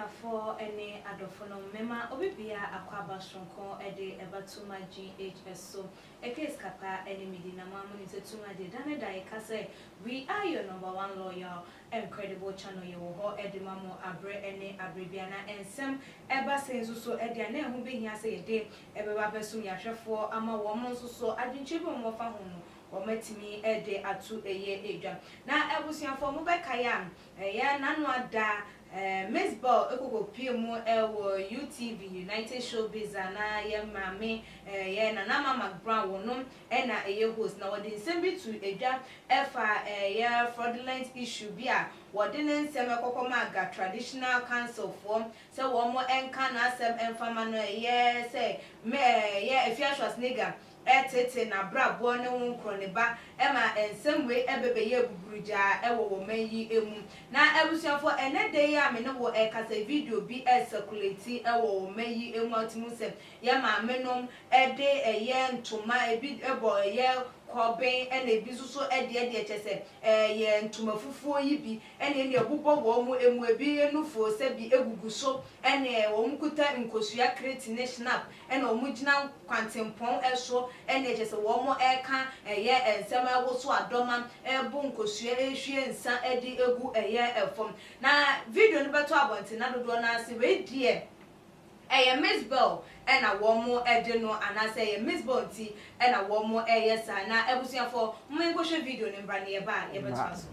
for any adoption mema obibia akwaba shonko ede ebatuma GHS so a case kapa any medina mamuni setuma de dane dai kase we are your #1 loyal and credible channel you ho edimamo abre any abrebiana and some eba sensu so ediane hu be hia say de ebeba besum yahwefo ama wo mo so adwinchebe mo fa ho Ometimi ede atu eye edwa na ebusuafo mo bekaya ya nanu ada Miss Ball ekoko piemu ewo UTV United Showbiz na ye mame ye na Mama Brown wonom na eye host na wodi nsem to edwa efa ye fraudulent issue bia wodi nsem ekokoma aga traditional council for se wo mo enka na asem enfama no ye se me ye efiashwas nigga etete na brabo ne wonkro ne ba ema ensemwe ebebe ye buburuja ewo wo manyi emu na ebusuafo enede ya me ne wo ekasa video bi circulate ewo wo manyi emu atimu se ye ma menom ede eye ntoma ebi ebo eye koben ene bi so ede chese ye ntoma fufuo yi bi ene ne ebubo wo mu emu ebi enufo se bi egugu so ene wo mkuta nkosua create national ene wo mugina kwantempon eso ene chese wo mo eka eye ensem ewo so adoma ebu nkosua ehwie nsa ede egu eye efom na video no beto abonte na dodo na ase we die Miss Bell ena womo ede no anase Miss Bell ti ena womo sa na ebusuafo mo enkohwe video ne mbra ne ba ye beto aso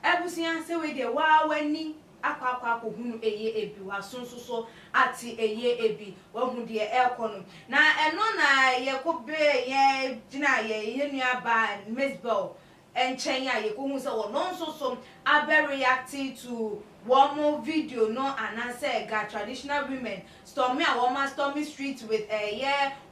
Ebusian say we dey wa wani akwa hunu eye ebi wa so ati eye ebi wa hu de ekono na eno na ye kobe ye gina ye nua ba Mezbel enchen ya ye ko hu se wo no so abe reacting to one more video no anase ga traditional women stormy street with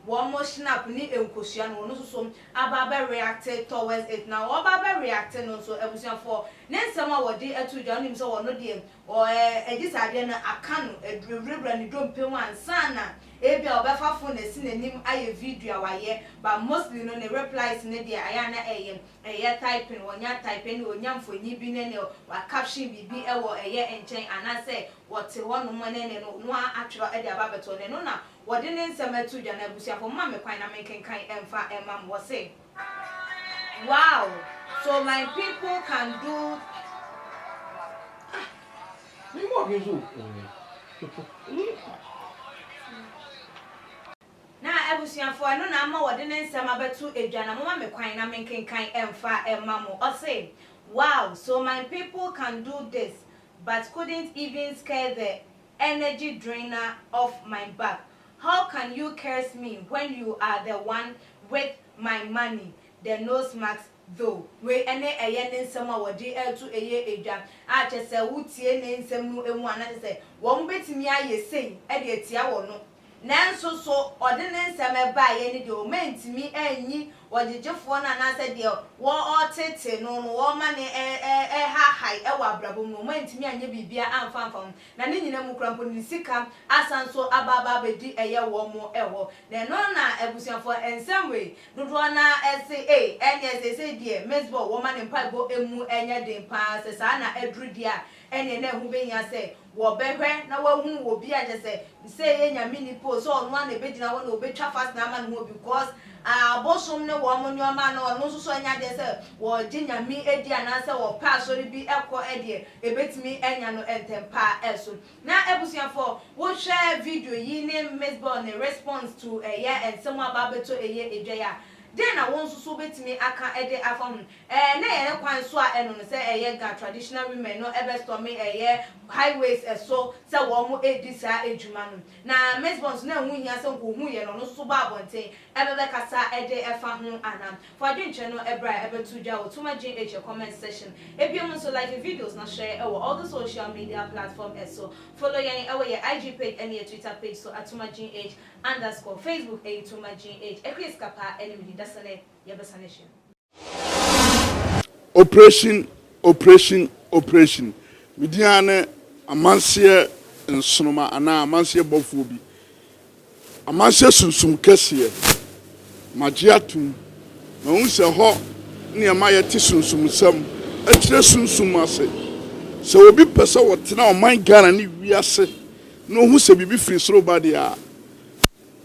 one more snap ni enkosia no so ababe reacted towards it now ababe reacted no so ebusian for nensema wodi etuja nim so wono de o ejisade na aka no edurewura ni dompe wan sana ebia obefa phone esi nanim aye video awaye but mostly no ne replies ne de aya na eye typing wonya typing wonya mfonyi bi ne wa caption bibi ewo enchen anase wote wono monene no atwero e de ababeto ne no na wodi ne nsema etuja na ebusia for ma me kwan na menkenkan emfa emam wo say wow, so my people can do na ebusia for no na ma wodi ne nsema betu edwa na mama me kwan na menkenkan emfa emam wo say wow, so my people can do this but couldn't even scare the energy drainer off my back. How can you curse me when you are the one with my money? The nose mask though. We ene eye nsema wodi etu eye edwa. A chese wutie ne nsem nu emu anase se wo mbetimi aye sei e de etia wo no. Nanso so ode ne nsem e ba ye ni de o mentimi anyi wojejefo na anase de wo otete no wo ma ne hai e wa brabo no mentimi anye bibia amfamfam na ne nyina mu krampo ni sika asanso ababa bedi eye wo mo eho na no na ebusiafo ensem we dodo na ese ene se de Mezbel wo ma ne mpaibo emu enye den pa se sa na edru dia ene na hu benya se wo behwe na wa hu wo bia je se ye nyame ni po so ono na bedina wo na obetwa fast na ama no because abosom ne wo mo nyoma na no so anya de se wo ginyami edi anase wo pa so bi ekọ ede ebetimi enya no entempa eso na ebusiafo wo share video yi ne Mezbel ne response to and someone babeto edwa ya then na won so betimi aka ede afam na ye kwan so a eno no se ga traditional women no ebe stormy highways so se wo mo edi sa ejuma no na Mezbel na hu hia se ko hu ye no so ba bonten ebe kasa ede efa ho anam for adwenche no ebra ebe tuja o tuma GH comment section ebiom so like videos na share all the social media platform so follow yan your IG page and your Twitter page so atuma GH _ Facebook tuma GH Chris Kapa enemy operation midiane amanse nsonoma ana amanse bofo bi amanse sunsum kese magiatum na unse ho ne ma yete sunsum sam atire sunsum ase se obi pese wotena o man Ghana ni wiase no hu se bibi free soro ba dia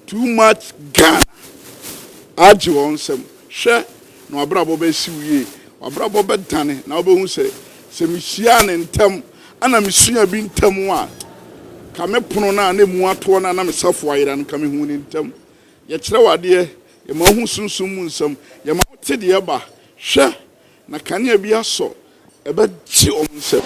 too much Ghana aji won sem hwe na abrabo be siwie abrabo be dane na obehu se mihia ne ntam ana misunya bi ntam a ka me pono na na mu ato na na mesafo ayira no ka me hu ne ntam ye kire wade ye ma hu sunsum mu nsam ye ma te de ba hwe na kanea bi aso ebe ji o nsam